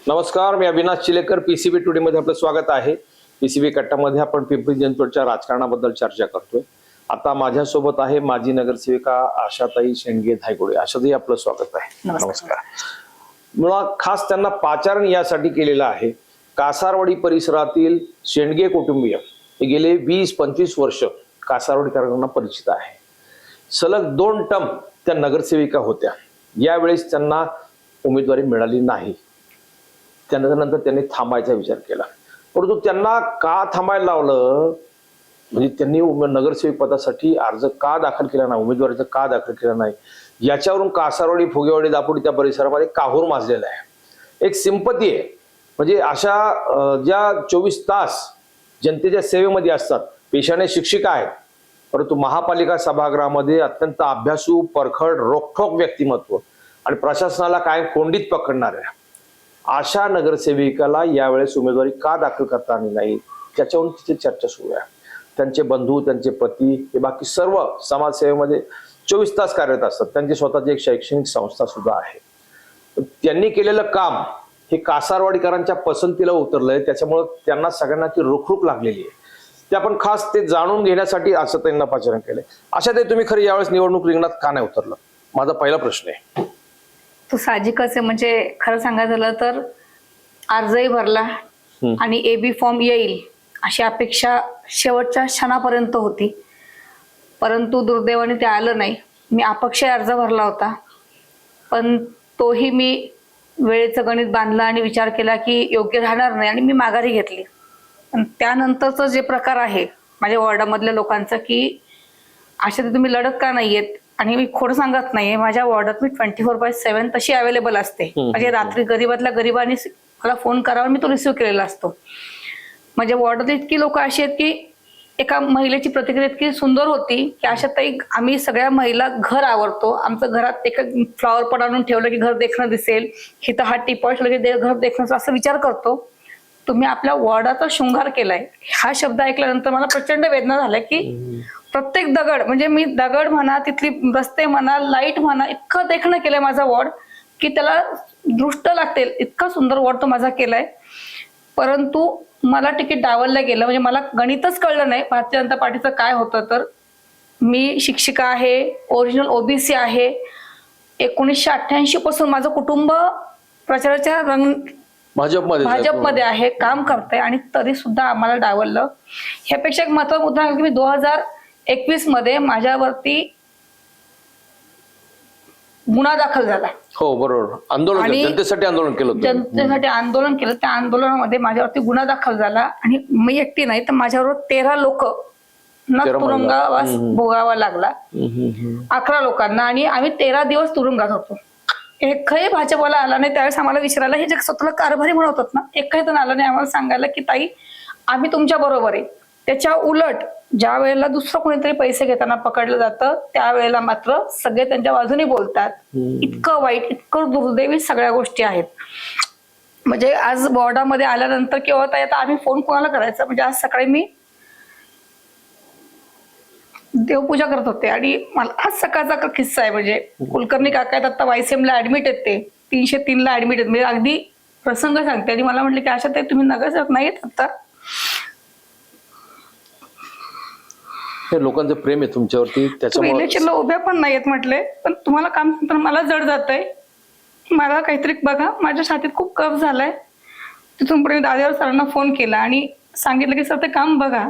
नमस्कार, मी Avinash चिलेकर. PCB today मध्ये आपलं स्वागत आहे. पीसीबी कट्टामध्ये आपण पिंपरी चिंचवडच्या राजकारणाबद्दल चर्चा करतोय. आता माझ्यासोबत आहे माजी नगरसेविका आशाताई शेंडगे धायगुडे. आशाताई, आपलं स्वागत आहे. नमस्कार. मुळात खास त्यांना पाचारण यासाठी केलेलं आहे. कासारवाडी परिसरातील शेंडगे कुटुंबीय हे गेले 20-25 वर्ष कासारवाडीकरांना परिचित आहे. सलग 2 टर्म त्या नगरसेविका होत्या. यावेळेस त्यांना उमेदवारी मिळाली नाही. त्यानंतर त्यांनी थांबायचा विचार केला. परंतु त्यांना का थांबायला लावलं, म्हणजे त्यांनी नगरसेवक पदासाठी अर्ज का दाखल केला नाही, उमेदवारीचा का दाखल केला नाही, याच्यावरून कासारवाडी, फुगेवाडी, दापोडी त्या परिसरामध्ये काहूर माजलेला आहे. एक सिंपती आहे. म्हणजे अशा ज्या 24 तास जनतेच्या सेवेमध्ये असतात, पेशाने शिक्षिका आहेत, परंतु महापालिका सभागृहामध्ये अत्यंत अभ्यासू, परखड, रोखठोक व्यक्तिमत्व आणि प्रशासनाला कायम कोंडीत पकडणाऱ्या अशा नगरसेविकाला यावेळेस उमेदवारी का दाखल करता आली नाही, त्याच्यावरून तिची चर्चा सुरू आहे. त्यांचे बंधू, त्यांचे पती हे बाकी सर्व समाजसेवेमध्ये 24 तास कार्यरत असतात. त्यांची स्वतःची एक शैक्षणिक संस्था सुद्धा आहे. त्यांनी केलेलं काम हे कासारवाडीकरांच्या पसंतीला उतरलंय. त्याच्यामुळे त्यांना सगळ्यांना ती रुखरुख लागलेली आहे. ते आपण खास ते जाणून घेण्यासाठी असं त्यांना पाचारण केलंय. अशा ते तुम्ही खरं यावेळेस निवडणूक रिंगणात का नाही उतरलं, माझा पहिला प्रश्न आहे. तो साहजिकच आहे. म्हणजे खरं सांगायचं झालं तर अर्जही भरला आणि एबी फॉर्म येईल अशी अपेक्षा शेवटच्या क्षणापर्यंत होती, परंतु दुर्दैवाने ते आलं नाही. मी अपक्ष अर्ज भरला होता, पण तोही मी वेळेचं गणित बांधलं आणि विचार केला की योग्य राहणार नाही आणि मी माघारी घेतली. पण त्यानंतरचं जे प्रकार आहे माझ्या वॉर्डामधल्या लोकांचं की अशा ते तुम्ही लढत का नाही येत, आणि मी खोड सांगत नाहीये, माझ्या वॉर्डात मी 24/7 तशी अवेलेबल असते. म्हणजे रात्री गरीबातल्या गरीबाने मला फोन करावा, मी तो रिसिव्ह केलेला असतो. म्हणजे वॉर्डात इतकी लोक अशी आहेत की एका महिलेची प्रतिक्रिया इतकी सुंदर होती की अशातही आम्ही सगळ्या महिला घर आवरतो, आमचं घरात एक फ्लॉवर पॉट आणून ठेवलं की घर देखणं दिसेल, हिथं हा टीपॉट लगेच घर देखणं, असा विचार करतो. तुम्ही आपल्या वॉर्डाचा शृंगार केलाय, हा शब्द ऐकल्यानंतर मला प्रचंड वेदना झाल्या की प्रत्येक दगड, म्हणजे मी दगड म्हणा, तिथली रस्ते म्हणा, लाईट म्हणा, इतकं देखणं केलंय माझा वॉर्ड की त्याला दृष्ट लागते. इतका सुंदर वॉर्ड तो माझा केलाय. परंतु मला तिकीट डावललं गेलं. म्हणजे मला गणितच कळलं नाही भारतीय जनता पार्टीचं काय होतं. तर मी शिक्षिका आहे, ओरिजिनल ओबीसी आहे, 1988 पासून माझं कुटुंब प्रचाराच्या भाजपमध्ये आहे, काम करते, आणि तरी सुद्धा आम्हाला डावललं. ह्यापेक्षा एक महत्त्वाचा मुद्दा आहे की मी 2021 मध्ये माझ्यावरती गुन्हा दाखल झाला. हो, बरोबर. आंदोलन, जनतेसाठी आंदोलन केलं, जनतेसाठी आंदोलन केलं. त्या आंदोलनामध्ये माझ्यावरती गुन्हा दाखल झाला आणि मी एकटी नाही तर माझ्याबरोबर 13 लोक तुरुंगवास भोगावा लागला. 11 लोकांना, आणि आम्ही 13 दिवस तुरुंगात होतो. एकही भाजपवाला आला नाही त्यावेळेस आम्हाला विचारायला. हे जे स्वतःला कारभारी म्हणत होत ना, एकही जण आला नाही आम्हाला सांगायला की ताई आम्ही तुमच्या बरोबर आहे. त्याच्या उलट ज्या वेळेला दुसरं कोणीतरी पैसे घेताना पकडलं जातं त्यावेळेला मात्र सगळे त्यांच्या बाजूने बोलतात. इतकं वाईट, इतकं दुर्दैवी सगळ्या गोष्टी आहेत. म्हणजे आज वॉर्डामध्ये आल्यानंतर किंवा आता आम्ही फोन कोणाला करायचा, म्हणजे आज सकाळी मी देवपूजा करत होते आणि मला आज सकाळचा किस्सा आहे. म्हणजे कुलकर्णी काका आहेत, आता वायसीएमला ऍडमिट आहेत, ते 303ला ऍडमिट आहेत. म्हणजे अगदी प्रसंग सांगते. आणि मला म्हटलं की अशा ते तुम्ही नगरसेवक नाहीत आता. हे लोकांचं प्रेम आहे तुमच्यावरती, त्याच्यामुळे इलेक्शनला उभ्या पण नाहीयेत म्हटले, पण तुम्हाला काम पण मला जड जात आहे. मला काहीतरी बघा, माझ्या छातीत खूप कफ झालाय. तिथून पुढे दादावर सरांना फोन केला आणि सांगितलं की सर ते काम बघा.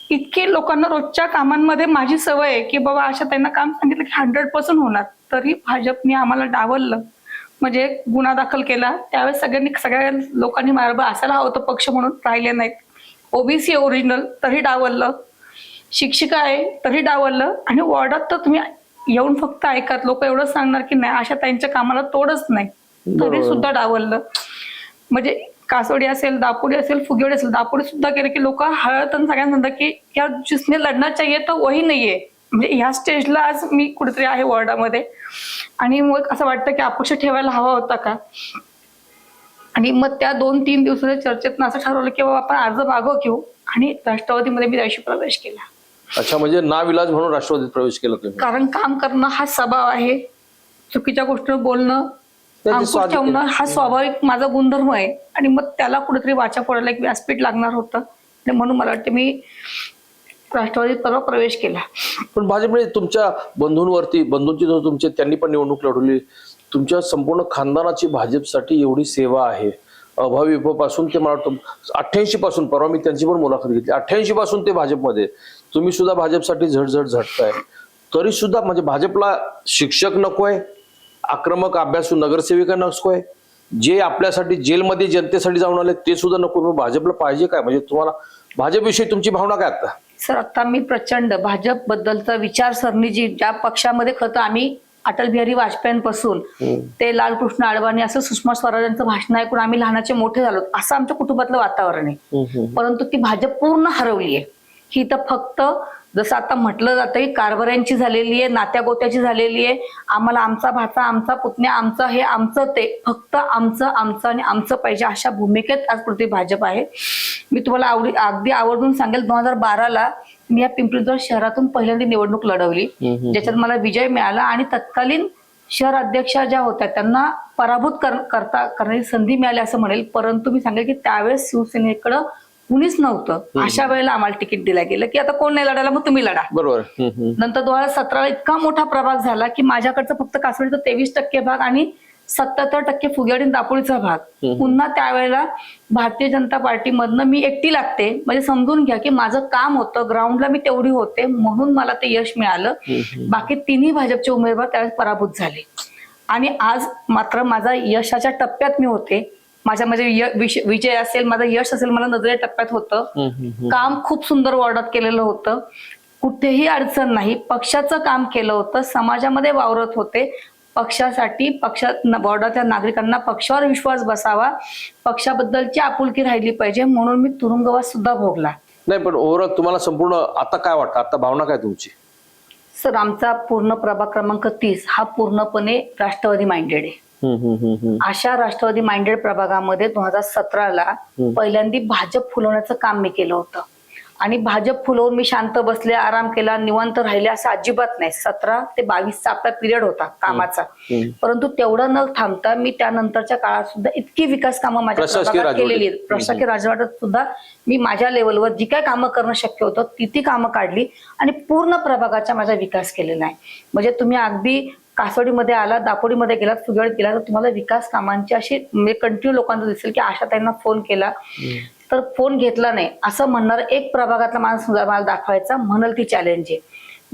इतके लोकांना रोजच्या कामांमध्ये माझी सवय आहे की बाबा अशा त्यांना काम सांगितलं की 100% होणार, तरी भाजपने आम्हाला डावललं. म्हणजे गुन्हा दाखल केला. त्यावेळेस सगळ्या लोकांनी मार्ग असायला हवं होतं पक्ष म्हणून, राहिले नाहीत. ओबीसी ओरिजिनल तरी डावललं, शिक्षिका आहे तरी डावललं, आणि वॉर्डात तर तुम्ही येऊन फक्त ऐकत लोक एवढं सांगणार की नाही अशा त्यांच्या कामाला तोडच नाही, तरी सुद्धा डावललं. म्हणजे कासोडी असेल, दापोडी असेल, फुगेवाडी असेल, दापोडी सुद्धा केलं की लोक हळत सगळ्यांना म्हणतात की या जिसने लढना चाहिए तो वही नाहीये. म्हणजे ह्या स्टेजला आज मी कुठेतरी आहे वॉर्डामध्ये, आणि मग असं वाटतं की अपक्ष ठेवायला हवा होता का. आणि मग त्या 2-3 दिवसाच्या चर्चेतनं असं ठरवलं की बाबा आपण अर्ज मागं घेऊ, आणि राष्ट्रवादीमध्ये मी त्याशी प्रवेश केला. अच्छा, म्हणजे नाविलाज म्हणून राष्ट्रवादीत प्रवेश केला तुम्ही? कारण काम करणं हा स्वभाव आहे, चुकीच्या गोष्टीवर बोलणं अंकुश ठेवणं हा स्वाभाविक माझा गुणधर्म आहे आणि मग त्याला कुठेतरी वाचा फोडायला एक व्यासपीठ लागणार होतं आणि म्हणून मला वाटतं मी राष्ट्रवादीत परवा प्रवेश केला. पण भाजपने तुमच्या बंधूंची जो तुमचे त्यांनी पण निवडणूक लढवली, तुमच्या संपूर्ण खानदानाची भाजपसाठी एवढी सेवा आहे. अभावी पासून ते मला वाटतं 88 पासून, परवा मी त्यांची पण मुलाखत घेतली, 88 पासून ते भाजपमध्ये. तुम्ही सुद्धा भाजपसाठी झटताय, तरी सुद्धा म्हणजे भाजपला शिक्षक नकोय, आक्रमक अभ्यासू नगरसेविका नकोय, जे आपल्यासाठी जेलमध्ये जनतेसाठी जाऊन आले ते सुद्धा नको. मग भाजपला पाहिजे काय? म्हणजे तुम्हाला भाजपविषयी तुमची भावना काय आता? सर आता मी प्रचंड भाजप बद्दलचा विचारसरणी जी ज्या पक्षामध्ये खरं आम्ही अटल बिहारी वाजपेयींपासून ते लालकृष्ण अडवाणी असं सुषमा स्वराजांचं भाषण ऐकून आम्ही लहानाचे मोठे झालो, असं आमच्या कुटुंबातलं वातावरण आहे. परंतु ती भाजप पूर्ण हरवली आहे. ही तर फक्त जसं आता म्हटलं जातं की कारभाऱ्यांची झालेली आहे, नात्यागोत्याची झालेली आहे. आम्हाला आमचा भाचा, आमचा पुतण्या, आमचं हे, आमचं ते, फक्त आमचं आमचं आणि आमचं पाहिजे अशा भूमिकेत आज पृथ्वी भाजप आहे. मी तुम्हाला अगदी आवर्जून सांगेल, 2012ला मी या पिंपरी शहरातून पहिल्यांदा निवडणूक लढवली, ज्याच्यात मला विजय मिळाला आणि तत्कालीन शहर अध्यक्षा ज्या होत्या त्यांना पराभूत करण्याची संधी मिळाली असं म्हणेल. परंतु मी सांगेल की त्यावेळेस शिवसेनेकडं कुणीच नव्हतं. अशा वेळेला आम्हाला तिकीट दिलं गेलं की आता कोण नाही लढायला, मग तुम्ही लढा. बरोबर. नंतर 2017ला इतका मोठा प्रभाग झाला की माझ्याकडचं फक्त कासवाडीचा 23% भाग आणि 77% फुगेवाडी दापोलीचा भाग. पुन्हा त्यावेळेला भारतीय जनता पार्टीमधनं मी एकटी लागते. म्हणजे समजून घ्या की माझं काम होतं, ग्राउंडला मी तेवढी होते म्हणून मला ते यश मिळालं. बाकी तिन्ही भाजपचे उमेदवार त्यावेळेस पराभूत झाले आणि आज मात्र माझा यशाच्या टप्प्यात मी होते. विजय असेल, माझं यश असेल, मला नजरेच्या टप्प्यात होतं. काम खूप सुंदर वॉर्डात केलेलं होतं, कुठेही अडचण नाही. पक्षाचं काम केलं होतं, समाजामध्ये वावरत होते. पक्षासाठी वॉर्डातल्या नागरिकांना पक्षावर विश्वास बसावा, पक्षाबद्दलची आपुलकी राहिली पाहिजे म्हणून मी तुरुंगवास सुद्धा भोगला. नाही पण ओव्हरऑल तुम्हाला संपूर्ण आता काय वाटतं, आता भावना काय तुमची? सर आमचा पूर्ण प्रभाग क्रमांक 30 हा पूर्णपणे राष्ट्रवादी माइंडेड आहे. अशा राष्ट्रवादी माइंडेड प्रभागामध्ये 2017ला पहिल्यांदा भाजप फुलवण्याचं काम मी केलं होतं आणि भाजप फुलवून मी शांत बसले, आराम केला, निवांत राहिले असं अजिबात नाही. 17 ते 22चा आपला पिरियड होता कामाचा. परंतु तेवढं न थांबता मी त्यानंतरच्या काळात सुद्धा इतकी विकास कामं माझ्या प्रभागात केलेली आहेत. प्रशासकीय राजवाड्यात सुद्धा मी माझ्या लेवलवर जी काय कामं करणं शक्य होतं ती कामं काढली आणि पूर्ण प्रभागाचा माझा विकास केलेला आहे. म्हणजे तुम्ही अगदी कासवाडीमध्ये आला, दापोडीमध्ये गेलात, फुगेवाडीत गेला तर तुम्हाला विकास कामांची अशी कंटिन्यू लोकांना दिसेल की आशा त्यांना फोन केला तर फोन घेतला नाही असं म्हणणार एक प्रभागातला माणूस मला दाखवायचा, म्हणाल ती चॅलेंज आहे.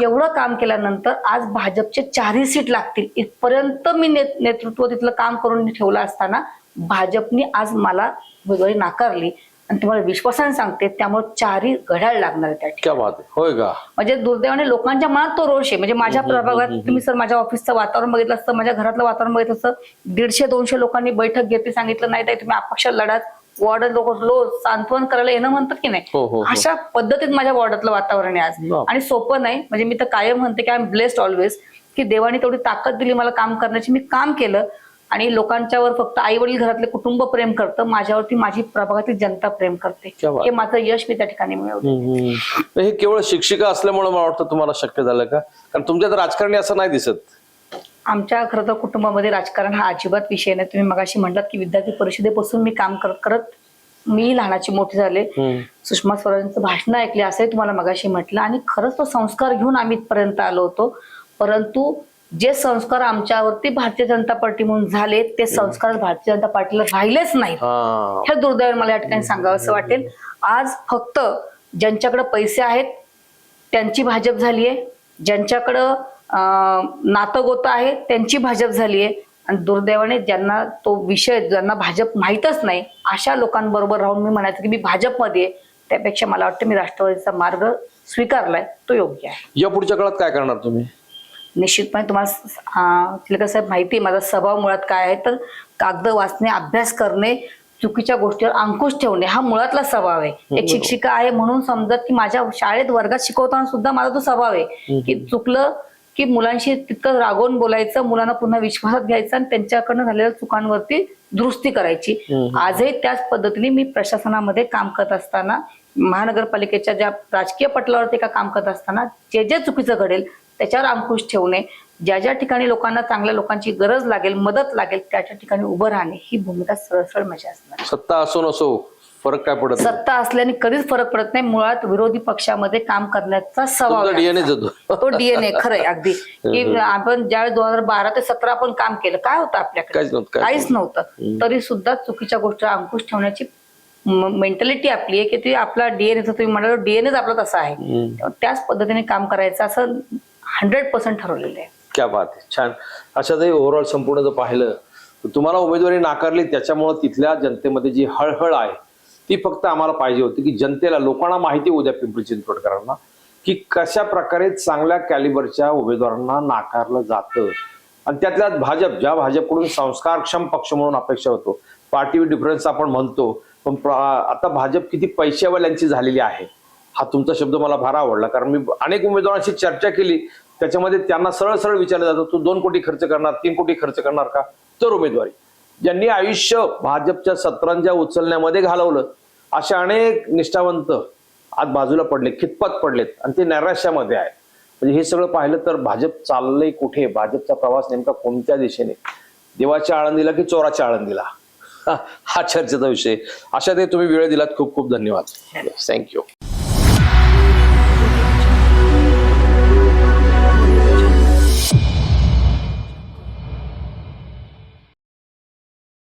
एवढं काम केल्यानंतर आज भाजपचे 4ही सीट लागतील इथपर्यंत मी नेतृत्व तिथलं काम करून ठेवलं असताना भाजपने आज मला उमेदवारी नाकारली आणि तुम्हाला विश्वासाने सांगते त्यामुळे 4ही घड्याळ लागणार त्या ठिकाणी. होय का? म्हणजे दुर्दैवाने लोकांच्या मनात तो रोष आहे. म्हणजे माझ्या प्रभागात तुम्ही सर माझ्या ऑफिसचं वातावरण बघितलं असतं, माझ्या घरातलं वातावरण बघितलं असतं, 150-200 लोकांनी बैठक घेतली, सांगितलं नाही तुम्ही अपक्ष लढात, वॉर्ड लोक सांत्वन करायला येणं म्हणतात की नाही, अशा पद्धतीत माझ्या वॉर्डातलं वातावरण आहे आज. आणि सोपं नाही. म्हणजे मी तर कायम म्हणते की आय एम ब्लेस्ड ऑलवेज की देवाने तेवढी ताकद दिली मला काम करण्याची. मी काम केलं आणि लोकांच्यावर फक्त आई वडील घरातले कुटुंब प्रेम करतं, माझ्यावरती माझी प्रभागातील जनता प्रेम करते. हे माझं यश मी त्या ठिकाणी मिळवलं. हे केवळ शिक्षिका असल्यामुळे मला वाटतं तुम्हाला शक्य झालं का? कारण तुमच्यात राजकारणी असं नाही दिसत. आमच्या खरं तर कुटुंबामध्ये राजकारण हा अजिबात विषय नाही. तुम्ही मगाशी म्हटलात की विद्यार्थी परिषदेपासून मी काम करत मी लहानाची मोठी झाले, सुषमा स्वराजांचं भाषण ऐकले असंही तुम्हाला मगाशी म्हटलं आणि खरंच तो संस्कार घेऊन आम्ही इथपर्यंत आलो होतो. परंतु जे संस्कार आमच्यावरती भारतीय जनता पार्टी म्हणून झाले ते संस्कार भारतीय जनता पार्टीला राहिलेच नाहीत. हे दुर्दैव मला या ठिकाणी सांगावं असं वाटेल. आज फक्त ज्यांच्याकडे पैसे आहेत त्यांची भाजप झालीये, ज्यांच्याकडं नातगोत आहे त्यांची भाजप झालीये आणि दुर्दैवाने ज्यांना तो विषय ज्यांना भाजप माहीतच नाही अशा लोकांबरोबर राहून मी म्हणायचं की मी भाजपमध्ये आहे, त्यापेक्षा मला वाटतं मी राष्ट्रवादीचा मार्ग स्वीकारलाय तो योग्य आहे. या पुढच्या काळात काय करणार तुम्ही? निश्चितपणे तुम्हाला तिलक साहेब माहिती आहे माझा स्वभाव मुळात काय आहे तर कागद वाचणे, अभ्यास करणे, चुकीच्या गोष्टीवर अंकुश ठेवणे हा मुळातला स्वभाव आहे. एक शिक्षिका आहे म्हणून समजत की माझ्या शाळेत वर्गात शिकवताना सुद्धा माझा तो स्वभाव आहे की चुकलं की मुलांशी तितकं रागवून बोलायचं, मुलांना पुन्हा विश्वासात घ्यायचं आणि त्यांच्याकडनं झालेल्या चुकांवरती दुरुस्ती करायची. आजही त्याच पद्धतीने मी प्रशासनामध्ये काम करत असताना, महानगरपालिकेच्या ज्या राजकीय पटलावरती काम करत असताना जे चुकीचं घडेल त्याच्यावर अंकुश ठेवणे, ज्या ज्या ठिकाणी लोकांना, चांगल्या लोकांची गरज लागेल, मदत लागेल, त्या ठिकाणी उभं राहणे ही भूमिका सरळ सरळ माझी असणार. सत्ता असो नसो फरक काय पडत नाही. सत्ता असल्याने कधीच फरक पडत नाही. मुळात विरोधी पक्षामध्ये काम करण्याचा स्वभाव तुमचा DNA च होतो. तो डीएनए खरंय अगदी. की आपण ज्यावेळेस 2012 ते 17 आपण काम केलं, काय होतं आपल्याकडे? काहीच नव्हतं. तरी सुद्धा चुकीच्या गोष्टीवर अंकुश ठेवण्याची मेंटॅलिटी आपली आहे की ती आपला डीएनए, तुम्ही म्हणाल डीएनएच आपला तसा आहे. त्याच पद्धतीने काम करायचं असं 100% ठरवलेलं आहे. क्या बात आहे, छान. अशातही ओव्हरऑल संपूर्ण जर पाहिलं तर तुम्हाला उमेदवारी नाकारली त्याच्यामुळे तिथल्या जनतेमध्ये जी हळहळ आहे ती फक्त आम्हाला पाहिजे होती की जनतेला, लोकांना माहिती उद्या पिंपरी चिंचवडकरांना की कशा प्रकारे चांगल्या कॅलिबरच्या उमेदवारांना नाकारलं जातं. आणि त्यातल्यात भाजप, ज्या भाजपकडून संस्कारक्षम पक्ष म्हणून अपेक्षा होतो, पार्टी डिफरन्स आपण म्हणतो, पण आता भाजप किती पैशावाल्यांची झालेली आहे. हा तुमचा शब्द मला फार आवडला, कारण मी अनेक उमेदवारांशी चर्चा केली, त्याच्यामध्ये त्यांना सरळ सरळ विचारलं जातं, तू 2 कोटी खर्च करणार, 3 कोटी खर्च करणार का तर उमेदवारी. ज्यांनी आयुष्य भाजपच्या सतरंजा उचलण्यामध्ये घालवलं असे अनेक निष्ठावंत आज बाजूला पडले, खितपत पडलेत आणि ते नैराश्यामध्ये आहे. म्हणजे हे सगळं पाहिलं तर भाजप चाललंय कुठे, भाजपचा प्रवास नेमका कोणत्या दिशेने, देवाच्या आळंदीला की चोराच्या आळंदीला, हा चर्चेचा विषय. अशा ते तुम्ही वेळ दिलात, खूप खूप धन्यवाद. थँक्यू.